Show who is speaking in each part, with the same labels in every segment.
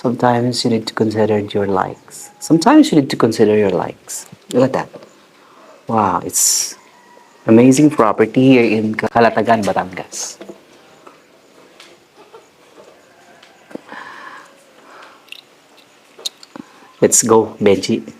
Speaker 1: Sometimes you need to consider your likes. Sometimes you need to consider your likes. Look at that. Wow, it's amazing property here in Calatagan, Batangas. Let's go, Benji.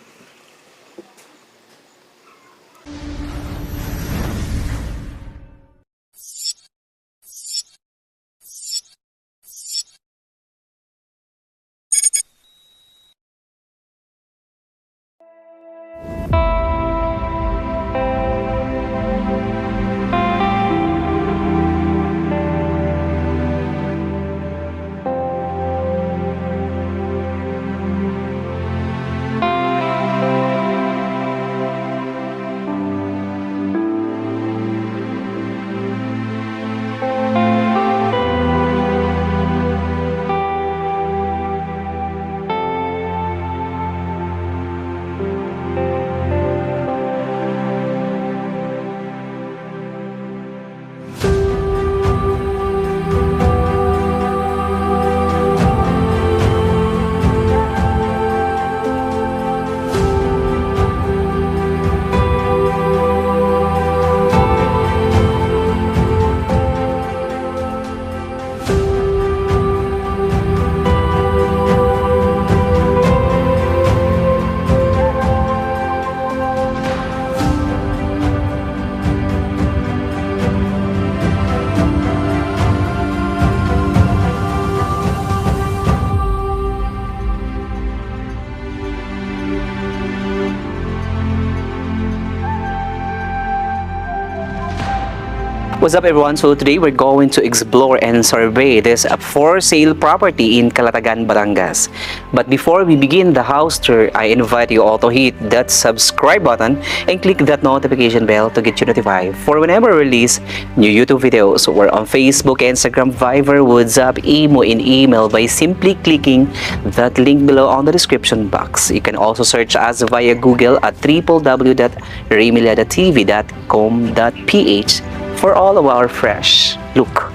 Speaker 1: What's up everyone? So today we're going to explore and survey this for sale property in Calatagan, Batangas. But before we begin the house tour, I invite you all to hit that subscribe button and click that notification bell to get you notified for whenever we release new YouTube videos. So we're on Facebook, Instagram, Viber, WhatsApp, Imo, and email by simply clicking that link below on the description box. You can also search us via Google at www.remiliadatv.com.ph for all of our fresh look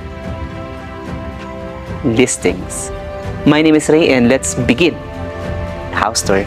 Speaker 1: listings. My name is Ray and let's begin house tour.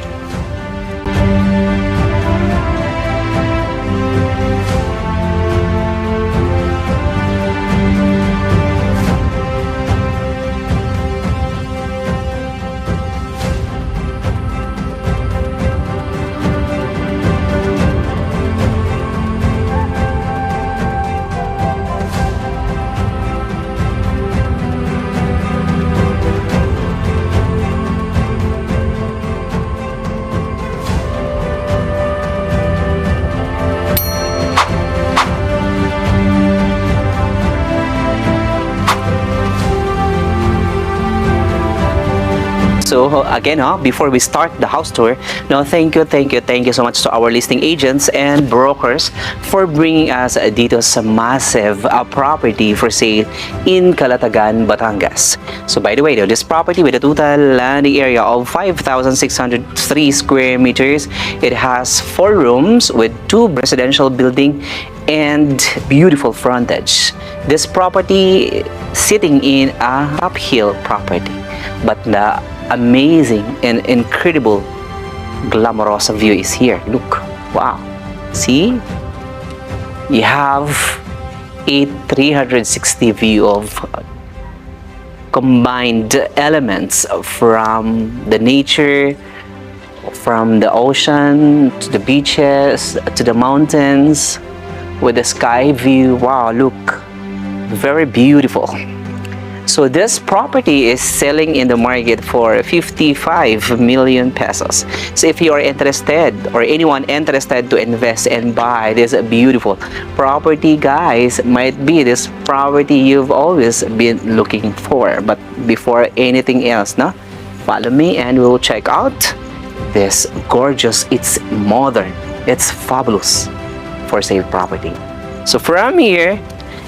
Speaker 1: So again, before we start the house tour, thank you so much to our listing agents and brokers for bringing us dito sa massive property for sale in Calatagan, Batangas. So by the way, this property with a total landing area of 5,603 square meters. It has 4 rooms with 2 residential building and beautiful frontage. This property sitting in a uphill property, but the amazing and incredible glamorous view is here. Look, wow, see, you have a 360 view of combined elements from the nature, from the ocean to the beaches to the mountains with the sky view. Wow, look, very beautiful. So this property is selling in the market for 55 million pesos. So if you are interested or anyone interested to invest and buy this beautiful property, guys, might be this property you've always been looking for. But before anything else, follow me and we'll check out this gorgeous, it's modern, it's fabulous for sale property. So from here,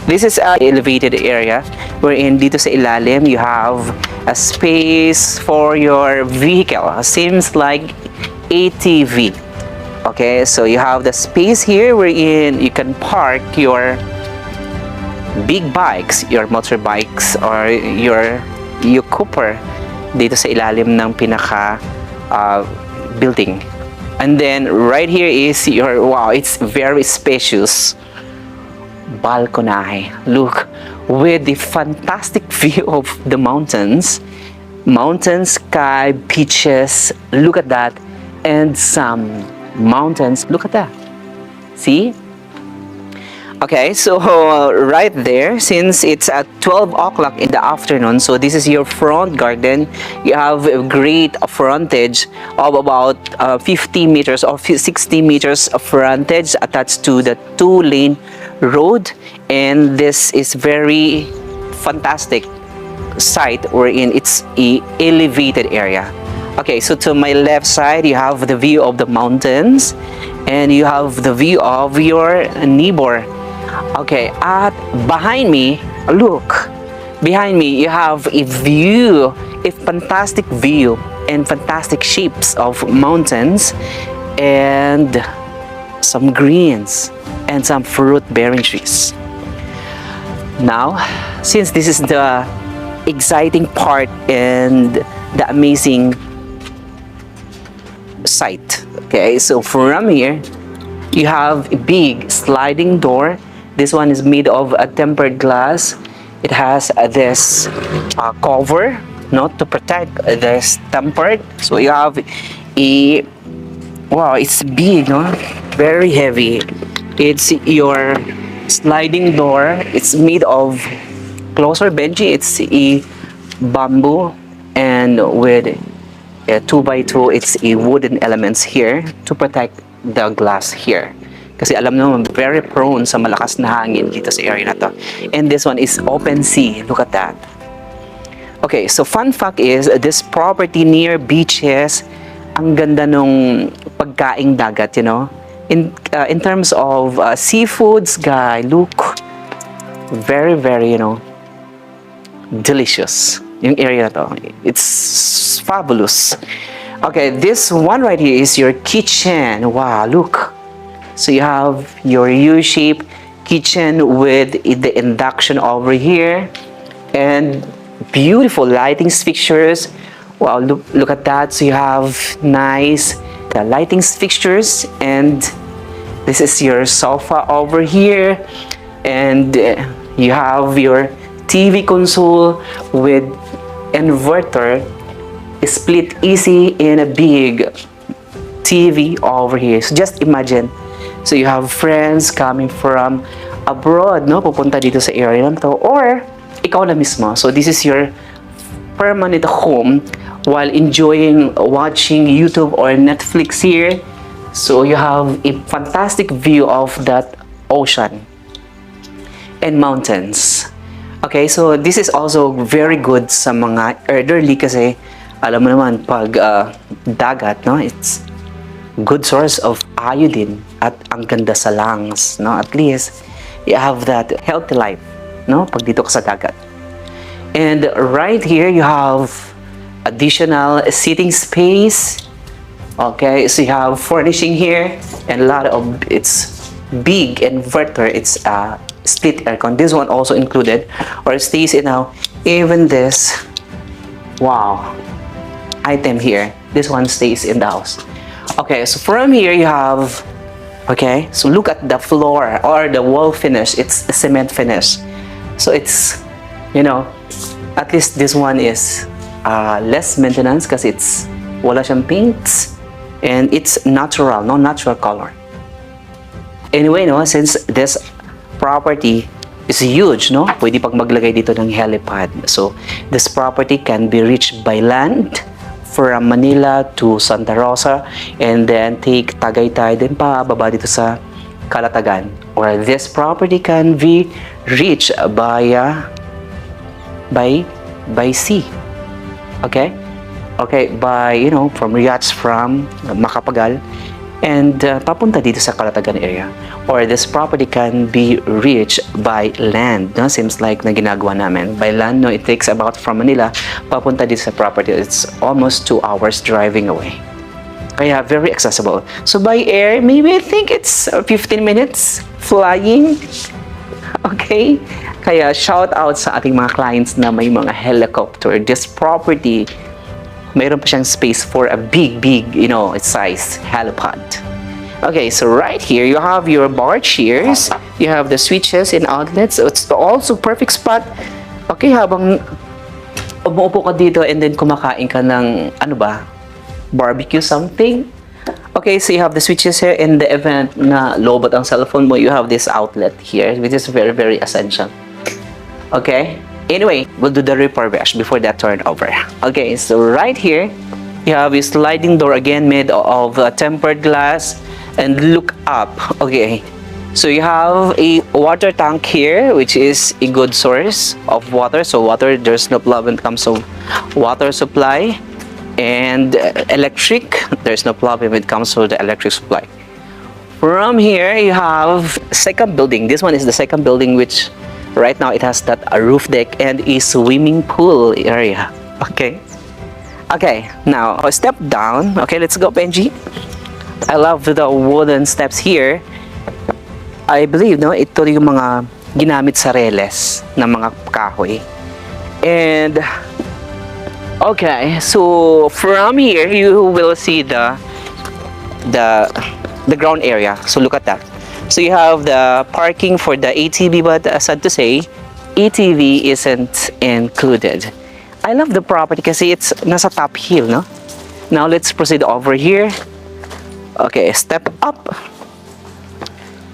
Speaker 1: this is an elevated area wherein dito sa ilalim you have a space for your vehicle. Seems like ATV. Okay, so you have the space here wherein you can park your big bikes, your motorbikes, or your Cooper dito sa ilalim ng pinaka building. And then right here is your, wow, it's very spacious balcony. Look, with the fantastic view of the mountains, sky, beaches, look at that, and some mountains, look at that. See? Okay, so right there, since it's at 12 o'clock in the afternoon, so this is your front garden. You have a great frontage of about 50 meters or 60 meters of frontage attached to the 2-lane road. And this is very fantastic site wherein it's a elevated area. Okay, so to my left side, you have the view of the mountains and you have the view of your neighbor. Okay, at behind me, look, behind me you have a view, a fantastic view and fantastic shapes of mountains and some greens and some fruit-bearing trees. Now, since this is the exciting part and the amazing sight, okay, so from here you have a big sliding door. This one is made of a tempered glass. It has this cover, not to protect this tempered. So you have a, wow, it's big, no? Very heavy. It's your sliding door. It's made of closer benji. It's a bamboo and with a 2x2. It's a wooden elements here to protect the glass here. Kasi alam naman, very prone sa malakas na hangin dito sa area na to. And this one is open sea. Look at that. Okay, so fun fact is, this property near beaches, ang ganda nung pagkaing dagat, you know. In terms of seafoods, guy, look, very, very, you know, delicious. Yung area na to. It's fabulous. Okay, this one right here is your kitchen. Wow, look. So you have your U-shaped kitchen with the induction over here and beautiful lighting fixtures. Wow, look at that. So you have nice lighting fixtures and this is your sofa over here and you have your TV console with inverter split easy in a big TV over here. So just imagine. So you have friends coming from abroad, no? Pupunta dito sa area na to. Or, ikaw na mismo. So this is your permanent home while enjoying watching YouTube or Netflix here. So you have a fantastic view of that ocean and mountains. Okay, so this is also very good sa mga elderly kasi alam mo naman pag dagat, no? It's good source of iodine at ang ganda sa lungs, no? At least you have that healthy life, no? Pag dito ka sa dagat. And right here you have additional seating space. Okay, so you have furnishing here and a lot of it's big inverter. It's split aircon. This one also included or stays in now. Even this, wow, item here. This one stays in the house. Okay, so from here you have, okay, so look at the floor or the wall finish. It's a cement finish. So it's, you know, at least this one is less maintenance kasi it's wala siyang paints and it's natural, no, natural color. Anyway, no, since this property is huge, no, pwede pag maglagay dito ng helipad. So this property can be reached by land from Manila to Santa Rosa and then take Tagaytay din pa baba dito sa Calatagan. Or this property can be reached by sea. Okay? Okay, by, you know, from yachts from Macapagal and papunta dito sa Calatagan area. Or this property can be reached by land, no? Seems like na ginagawa namin. By land, no, it takes about from Manila, papunta dito sa property. It's almost 2 hours driving away. Kaya very accessible. So by air, maybe I think it's 15 minutes flying. Okay? Kaya shout out sa ating mga clients na may mga helicopter. This property mayroon pa siyang space for a big, size helipad. Okay, so right here, you have your bar chairs. You have the switches and outlets. So it's also perfect spot. Okay, habang umuupo ka dito and then kumakain ka ng, barbecue something. Okay, so you have the switches here. In the event na lobot ang cellphone mo, you have this outlet here, which is very, very essential. Okay? Anyway, we'll do the refurbish before that turnover. Okay, so right here, you have a sliding door again made of tempered glass. And look up. Okay, so you have a water tank here, which is a good source of water. So water, there's no problem when it comes to water supply. And electric, there's no problem when it comes to the electric supply. From here, you have second building. This one is the second building, which right now it has that a roof deck and a swimming pool area. Okay. Okay, now step down. Okay, let's go, Benji. I love the wooden steps here. I believe, no, ito yung mga ginamit sa reles ng mga kahoy. And okay, so from here you will see the ground area. So look at that. So you have the parking for the ATV, but sad to say, ATV isn't included. I love the property kasi it's nasa top hill, no? Now let's proceed over here. Okay, step up.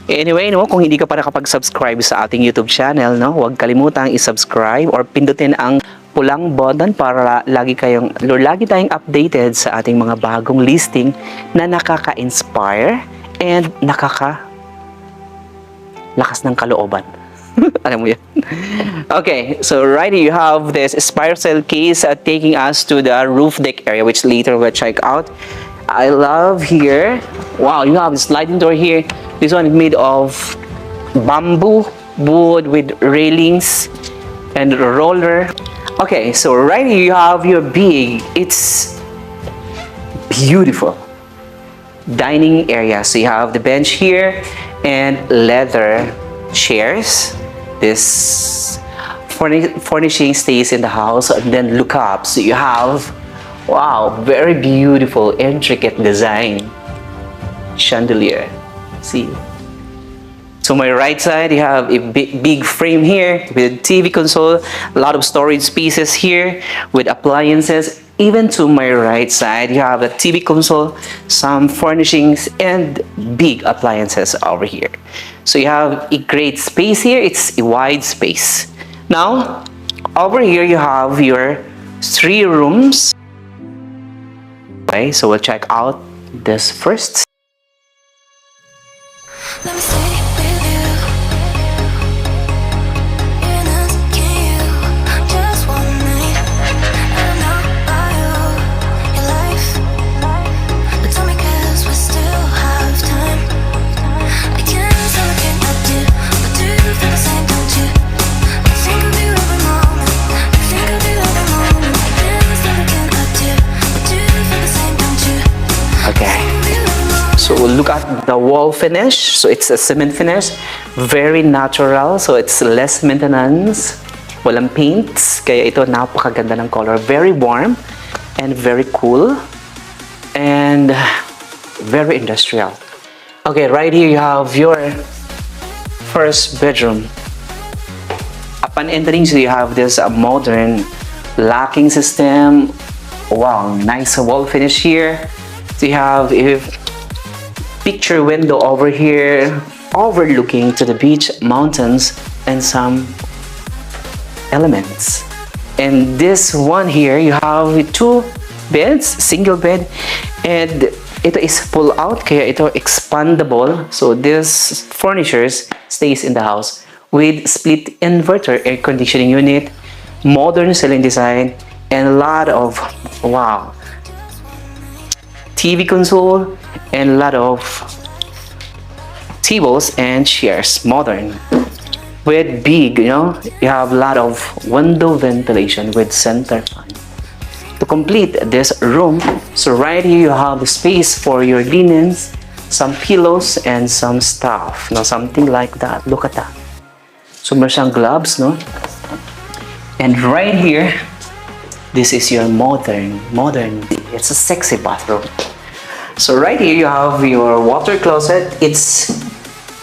Speaker 1: Anyway, no, kung hindi ka pa nakapag-subscribe sa ating YouTube channel, no, huwag kalimutang i-subscribe or pindutin ang pulang button para lagi tayong updated sa ating mga bagong listing na nakaka-inspire and nakaka-lakas ng kalooban. Alam mo yan. Okay, so right here you have this spiral case taking us to the roof deck area, which later we'll check out. I love here. Wow, you have a sliding door here. This one is made of bamboo wood with railings and roller. Okay, so right here you have your it's beautiful dining area. So you have the bench here and leather chairs. This furnishing stays in the house. And then look up. So you have, wow, very beautiful, intricate design chandelier. See? So my right side, you have a big frame here with TV console, a lot of storage spaces here with appliances. Even to my right side, you have a TV console, some furnishings, and big appliances over here. So you have a great space here. It's a wide space. Now, over here you have your 3 rooms. Okay, so we'll check out this first.
Speaker 2: Let me stay with you. You're not asking you just one night. I know about your life, but tell me 'cause we still have time. I can't stop looking at you, but do you feel the same, don't you? I think of you every moment. I think of you every moment. I can't stop looking at you, but do you feel the same, don't you?
Speaker 1: Okay. So look at the wall finish. So it's a cement finish, very natural. So it's less maintenance, walang paints. Kaya ito napakaganda ng color. Very warm and very cool and very industrial. Okay, right here you have your first bedroom. Upon entering, so you have this modern locking system. Wow, nice wall finish here. So you have a picture window over here overlooking to the beach, mountains, and some elements. And this one here, you have 2 beds, single bed, and ito is pull out, kaya ito expandable. So this furnitures stays in the house with split inverter air conditioning unit, modern ceiling design, and a lot of, wow, TV console, and a lot of tables and chairs, modern. With big, you have a lot of window ventilation with center fan. To complete this room, so right here you have space for your linens, some pillows, and some stuff. Something like that. Look at that. So meron siyang gloves, no? And right here, This is your modern. It's a sexy bathroom. So right here you have your water closet. It's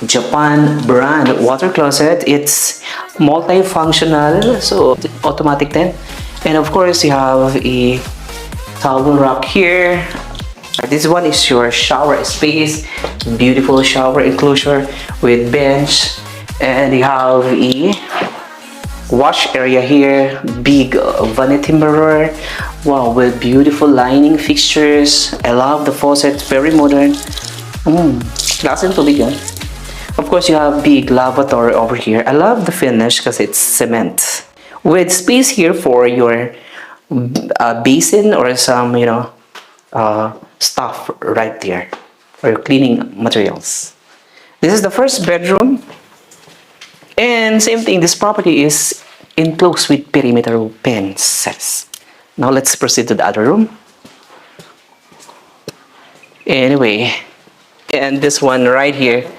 Speaker 1: Japan brand water closet. It's multifunctional, so automatic then. And of course you have a towel rack here. This one is your shower space. Beautiful shower enclosure with bench. And you have a wash area here, big vanity mirror, wow, with beautiful lining fixtures. I love the faucet, very modern. Lakas ng tubig yan. Of course, you have big lavatory over here. I love the finish because it's cement. With space here for your basin or some, stuff right there, or your cleaning materials. This is the first bedroom. And same thing, this property is enclosed with perimeter fences. Now let's proceed to the other room. Anyway, and this one right here.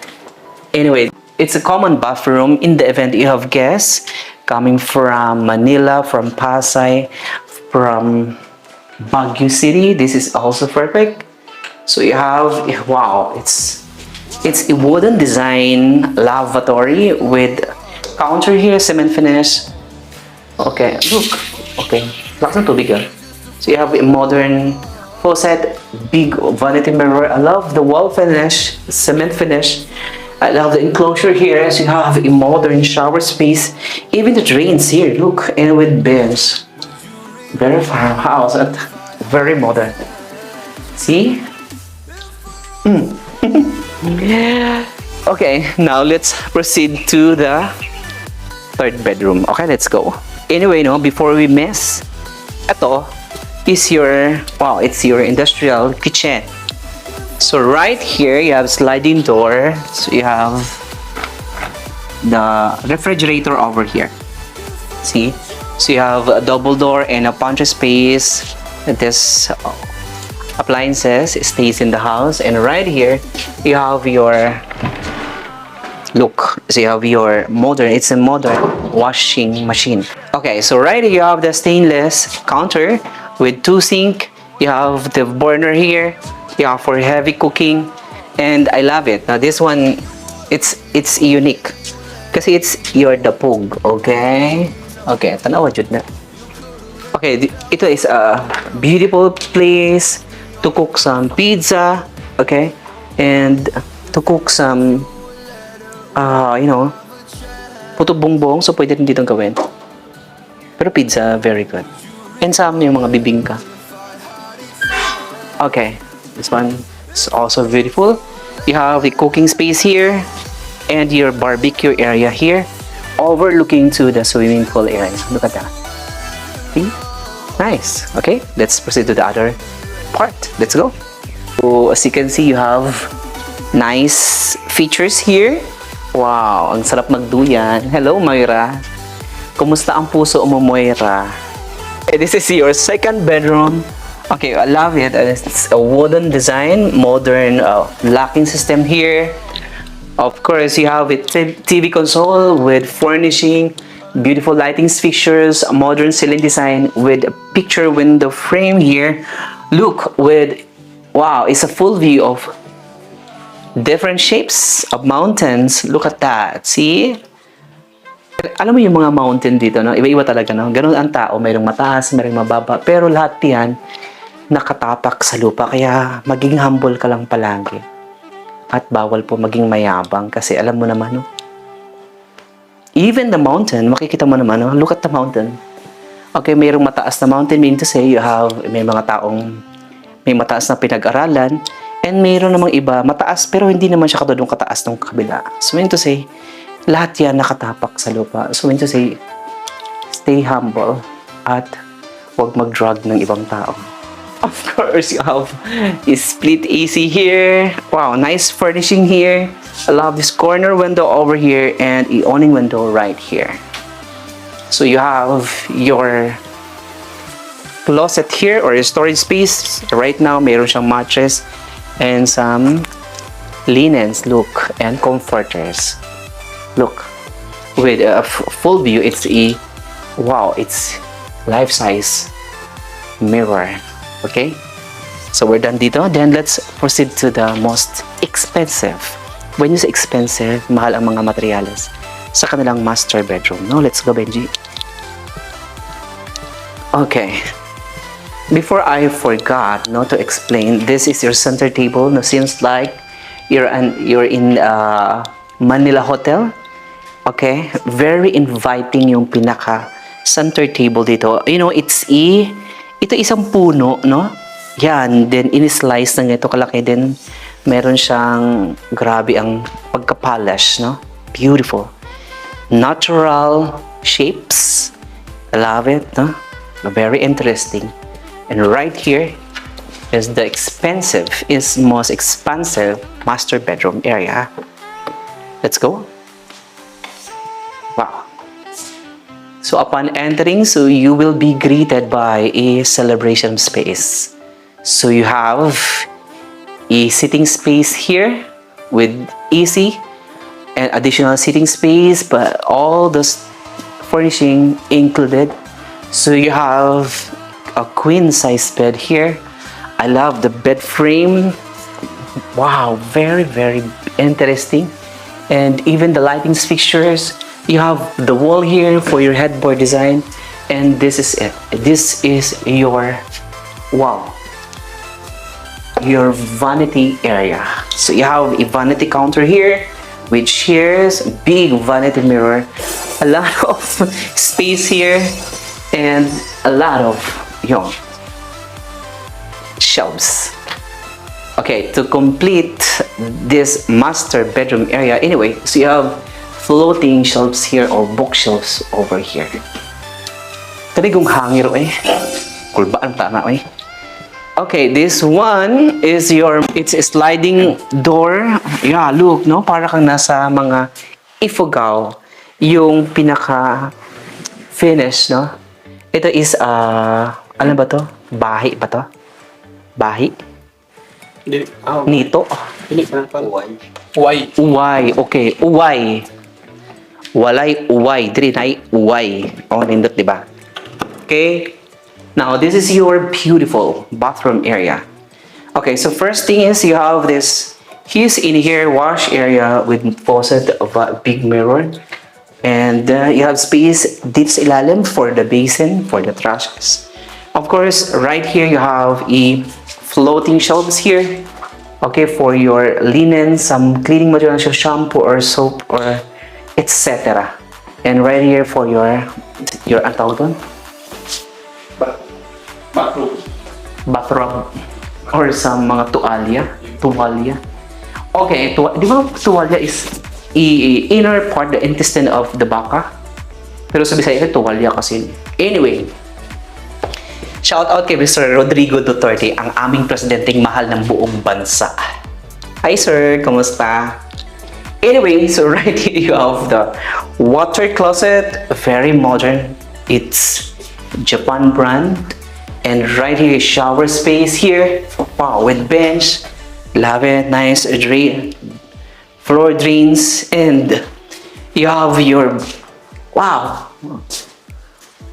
Speaker 1: Anyway, it's a common bathroom in the event you have guests coming from Manila, from Pasay, from Baguio City. This is also perfect. So you have, wow, it's a wooden design lavatory with counter here, cement finish. Okay, look. Okay, lakas ng tubig yan. So you have a modern faucet, big vanity mirror. I love the wall finish, cement finish. I love the enclosure here. So you have a modern shower space. Even the drains here, look, and with bench. Very farmhouse and very modern. See? Okay, now let's proceed to the third bedroom. Okay, let's go. Anyway, before we mess, ito is your, wow, it's your industrial kitchen. So right here, you have sliding door. So you have the refrigerator over here. See? So you have a double door and a pantry space. This appliances stays in the house. And right here, you have your, look, so you have your modern, it's a modern washing machine. Okay, so right here you have the stainless counter with 2 sinks. You have the burner here. You have for heavy cooking, and I love it. Now this one, it's unique kasi it's your dapog. Okay, okay, tanawa jud na. Okay, ito is a beautiful place to cook some pizza. Okay, and to cook some puto bongbong, so pwede rin dito gawin. Pero pizza, very good. And some yung mga bibingka. Okay, this one is also beautiful. You have the cooking space here and your barbecue area here, overlooking to the swimming pool area. Look at that. See? Nice. Okay, let's proceed to the other part. Let's go. So as you can see, you have nice features here. Wow, ang sarap magduyan. Hello, Moira. Kumusta ang puso mo, Moira? This is your second bedroom. Okay, I love it. It's a wooden design, modern locking system here. Of course, you have a TV console with furnishing, beautiful lighting fixtures, a modern ceiling design with a picture window frame here. Look, with, wow, it's a full view of different shapes of mountains. Look at that. See? Alam mo yung mga mountain dito, no? Iba-iba talaga, no? Ganun ang tao. Mayroong mataas, mayroong mababa. Pero lahat yan, nakatapak sa lupa. Kaya maging humble ka lang palagi. At bawal po maging mayabang. Kasi alam mo naman, no? Even the mountain, makikita mo naman, no? Look at the mountain. Okay, mayroong mataas na mountain. Meaning to say, may mga taong may mataas na pinag-aralan. And mayroon namang iba, mataas, pero hindi naman siya katulong kataas ng kabila. So, meaning to say, lahat yan nakatapak sa lupa. So, meaning to say, stay humble at huwag mag-drug ng ibang tao. Of course, you have a split AC here. Wow, nice furnishing here. I love this corner window over here and a awning window right here. So, you have your closet here or a storage space. Right now, mayroon siyang mattress and some linens, look, and comforters. Look, with a full view, it's a, wow, it's life-size mirror. Okay? So we're done dito. Then let's proceed to the most expensive. When you say expensive, mahal ang mga materials sa kanilang master bedroom. No, let's go, Benji. Okay. Before I forgot to explain, this is your center table. No, seems like you're in Manila Hotel. Okay, very inviting yung pinaka center table dito. You know, ito isang puno, no? Yan, then in-slice na ganito kalaki, then meron siyang grabe ang pagka-polish, no? Beautiful. Natural shapes. I love it, no? Very interesting. And right here is the most expansive master bedroom area. Let's go. Wow. So upon entering, so you will be greeted by a celebration space. So you have a sitting space here with AC and additional sitting space, but all this furnishing included. So you have a queen size bed here. I love the bed frame. Wow, very, very interesting. And even the lighting fixtures. You have the wall here for your headboard design. And this is it. This is your, wow, your vanity area. So you have a vanity counter here with chairs, big vanity mirror, a lot of space here, and a lot of shelves. Okay, to complete this master bedroom area, anyway, so you have floating shelves here or bookshelves over here. Kanigong hangir kulbaan ta na Okay, this one is it's a sliding door. Yeah, look, no? Para kang nasa mga Ifugao, yung pinaka finish, no? Ito is ano ba to? Bahi ba to? Bahi? Nito? Uway. Okay, uway. Walay uway. Diri na uway. Nindot, diba? Okay. Now, this is your beautiful bathroom area. Okay, so first thing is you have this in here wash area with faucet of a big mirror. And you have space dito sa ilalim for the basin, for the trashes. Of course, right here you have a floating shelves here. Okay, for your linen, some cleaning materials, shampoo or soap or etc. And right here for your antawag bathrobe or some mga tuwalya. Okay, di ba tuwalya is inner part, the intestine of the baka? Pero sa Bisaya, tuwalya kasi. Anyway, shout out kay Mr. Rodrigo Duterte, ang aming presidenteng mahal ng buong bansa. Hi sir, kamusta? Anyway, so right here you have the water closet, very modern. It's Japan brand. And right here, shower space here. Wow, with bench. Love it. Nice floor drains. And you have your, wow.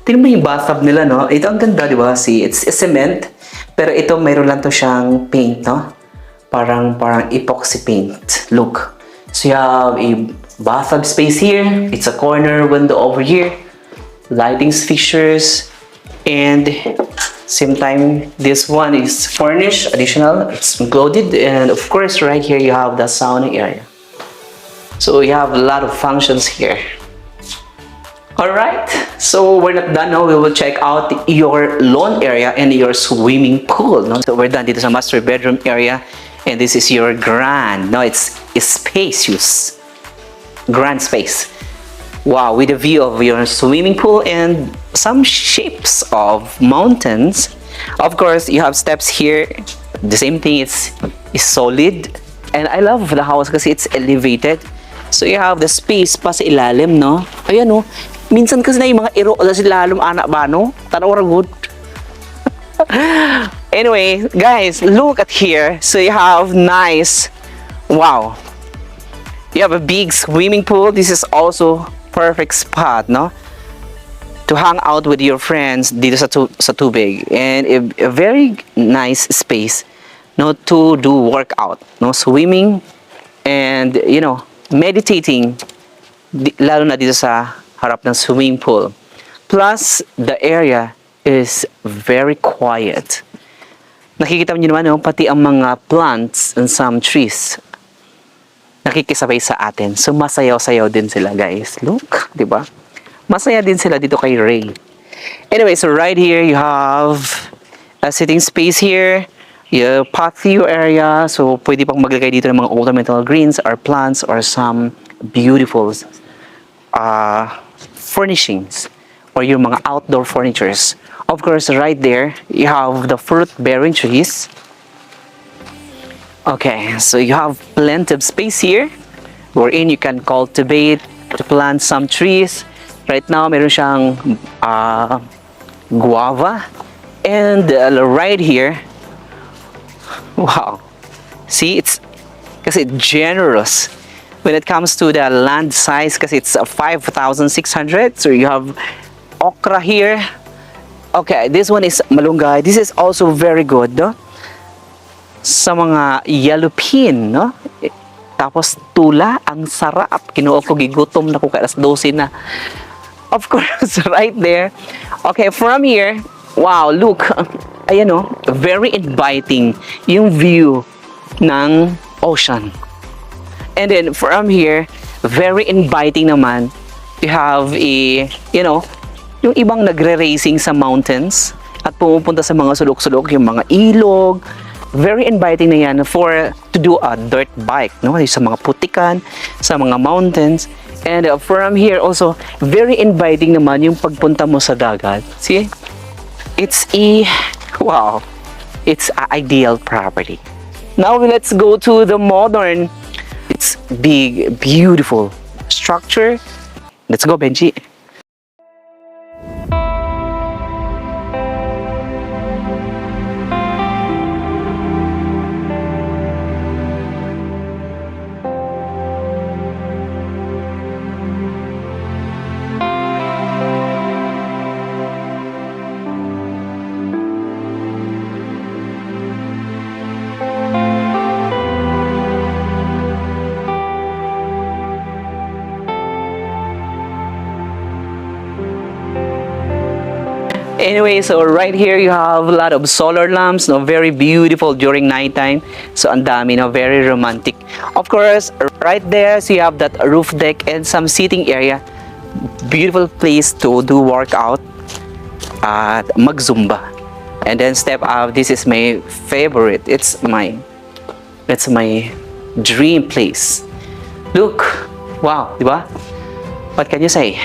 Speaker 1: Tingnan mo yung bathtub nila, no? Ito ang ganda, di ba? See, it's cement. Pero ito, mayroon lang to siyang paint, no? Parang epoxy paint. Look. So you have a bathtub space here. It's a corner window over here. Lighting fixtures. And same time, this one is furnished, additional, it's included, and of course, right here you have the sauna area. So you have a lot of functions here. Alright, so we're not done now. We will check out your lawn area and your swimming pool. No? So we're done dito sa master bedroom area, and this is your it's spacious, grand space. Wow, with a view of your swimming pool and some shapes of mountains. Of course, you have steps here. The same thing, it's solid. And I love the house kasi it's elevated. So you have the space pa sa ilalim, no? Ayan, no? Minsan kasi na yung mga iro sa ilalim, anak ba, no? Tanaw ra good. Anyway, guys, look at here. So you have nice, wow. You have a big swimming pool. This is also perfect spot, no? to hang out with your friends dito sa tubig, and a very nice space, no, to do workout, no, swimming and meditating, lalo na dito sa harap ng swimming pool. Plus the area is very quiet. Nakikita niyo naman, no, pati ang mga plants and some trees nakikisabay sa atin. So masayaw-sayaw din sila, guys. Look, 'di ba? Masaya din sila dito kay Ray. Anyway, so right here you have a sitting space here, your patio area. So pwede pang maglagay dito ng mga ornamental greens or plants or some beautiful furnishings or yung mga outdoor furnitures. Of course, right there you have the fruit-bearing trees. Okay, so you have plenty of space here wherein you can cultivate, to plant some trees. Right now, meron siyang guava. And right here, wow. See, it's kasi generous when it comes to the land size, kasi it's 5,600. So you have okra here. Okay, this one is malunggay. This is also very good, no? Sa mga yellow pin, no? Tapos tula, ang sarap. Kinuha ko, gigutom na ko kaya 12 na. Of course, right there. Okay, from here, wow, look. Ayan, no? Very inviting yung view ng ocean. And then from here, very inviting naman. You have yung ibang nagre-racing sa mountains at pumupunta sa mga sulok-sulok, yung mga ilog. Very inviting na yan to do a dirt bike, no? Sa mga putikan, sa mga mountains. And from here also, very inviting naman yung pagpunta mo sa dagat. See? It's an ideal property. Now let's go to the modern. It's big, beautiful structure. Let's go, Benji. Anyway, so right here you have a lot of solar lamps, no, very beautiful during nighttime. So ang dami, no, very romantic. Of course, right there, so you have that roof deck and some seating area. Beautiful place to do workout at mag-zumba. And then step up, this is my favorite. It's my dream place. Look, wow, di ba? What can you say?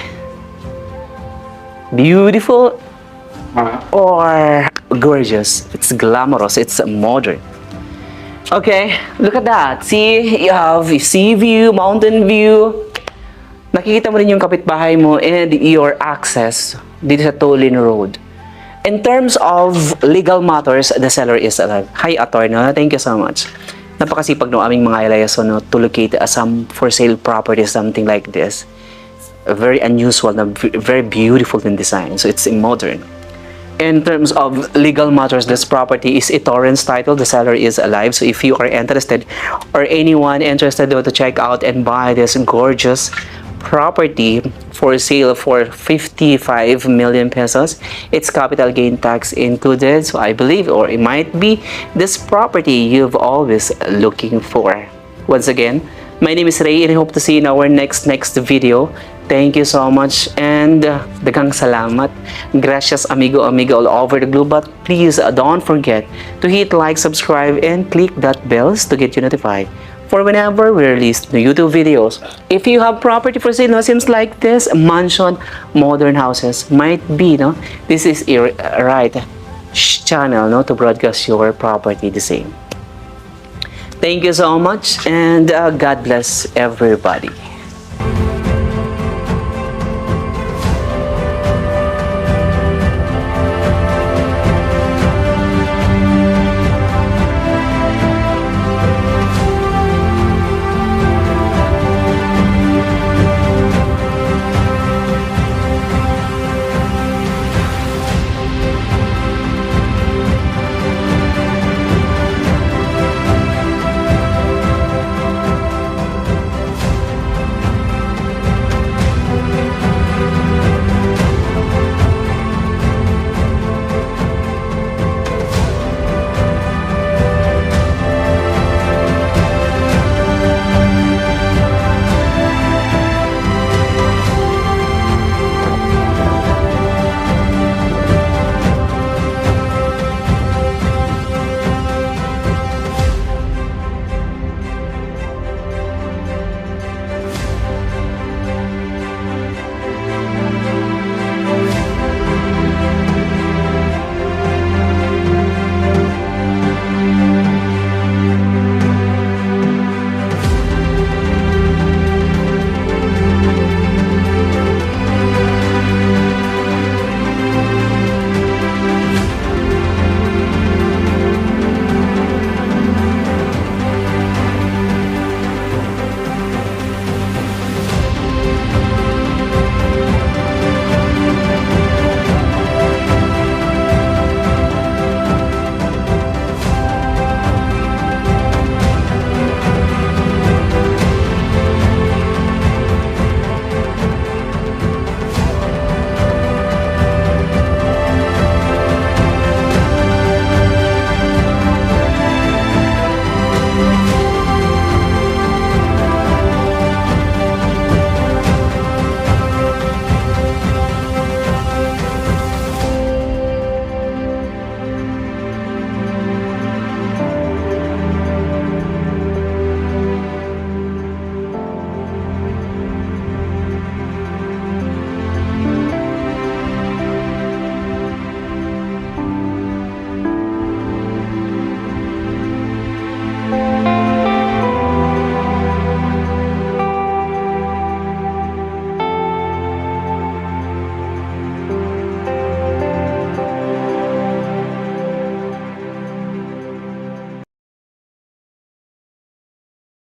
Speaker 1: Beautiful or gorgeous. It's glamorous, it's modern. Okay, look at that. See, you have sea view, mountain view. Nakikita mo rin yung kapitbahay mo and your access dito sa Tolin Road. In terms of legal matters, the seller is alive. Hi, attorney. Thank you so much. Napakasipag ng aming mga ilayaso, no, to locate some for sale property, something like this. Very unusual, very beautiful in design. So it's modern. In terms of legal matters, this property is a torrents title. The seller is alive. So if you are interested or anyone interested to check out and buy this gorgeous property for sale for 55 million pesos, it's capital gain tax included. So I believe, or it might be, this property you've always looking for. Once again, my name is Ray and I hope to see you in our next video. Thank you so much and daghang salamat. Gracias amigo all over the globe. But please don't forget to hit like, subscribe and click that bells to get you notified for whenever we release new YouTube videos. If you have property for sale, no, seems like this mansion, modern houses might be, no, this is a right channel, no, to broadcast your property the same. Thank you so much and God bless everybody.